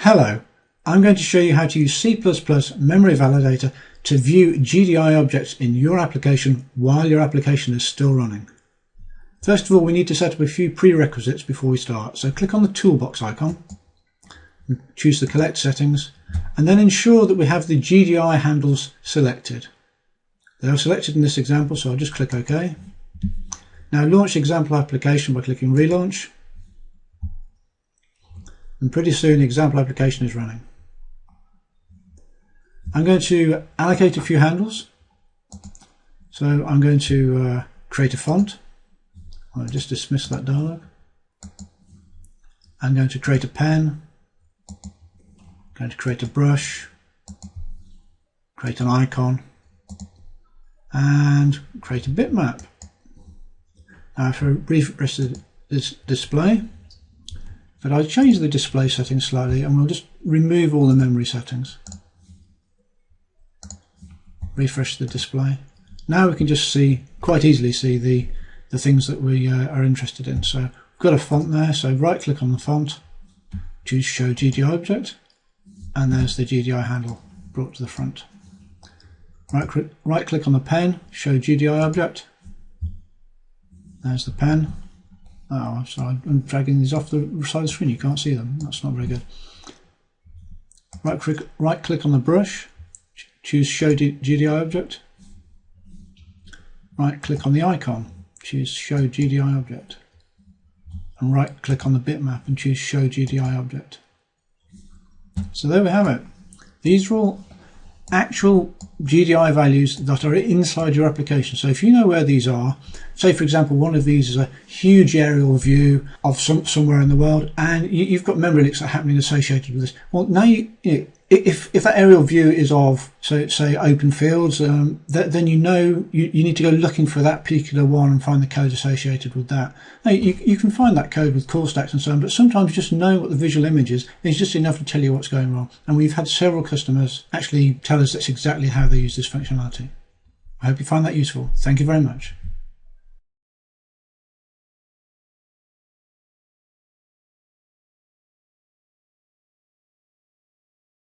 Hello, I'm going to show you how to use C++ Memory Validator to view GDI objects in your application while your application is still running. First of all, we need to set up a few prerequisites before we start. So click on the Toolbox icon, choose the Collect settings, and then ensure that we have the GDI handles selected. They are selected in this example, so I'll just click OK. Now launch the example application by clicking Relaunch. And pretty soon the example application is running. I'm going to allocate a few handles. So I'm going to create a font. I'll just dismiss that dialog. I'm going to create a pen. I'm going to create a brush. Create an icon. And create a bitmap. Now if I refresh this display, but I'll change the display settings slightly and we'll just remove all the memory settings. Refresh the display. Now we can just quite easily see the things that we are interested in. So we've got a font there, so right click on the font, choose Show GDI Object, and there's the GDI handle brought to the front. Right click on the pen, Show GDI Object, there's the pen. Oh, I'm sorry, I'm dragging these off the side of the screen, you can't see them, that's not very good. Right click on the brush, choose Show GDI Object. Right click on the icon, choose Show GDI Object. And right click on the bitmap and choose Show GDI Object. So there we have it. These are all actual GDI values that are inside your application. So if you know where these are, say for example one of these is a huge aerial view of somewhere in the world, and you've got memory leaks that are happening associated with this. Well, now if that aerial view is of say open fields, then you know you need to go looking for that particular one and find the code associated with that. Now you can find that code with call stacks and so on, but sometimes just know what the visual image is. It's just enough to tell you what's going wrong. And we've had several customers actually tell us that's exactly how they use this functionality. I hope you find that useful. Thank you very much.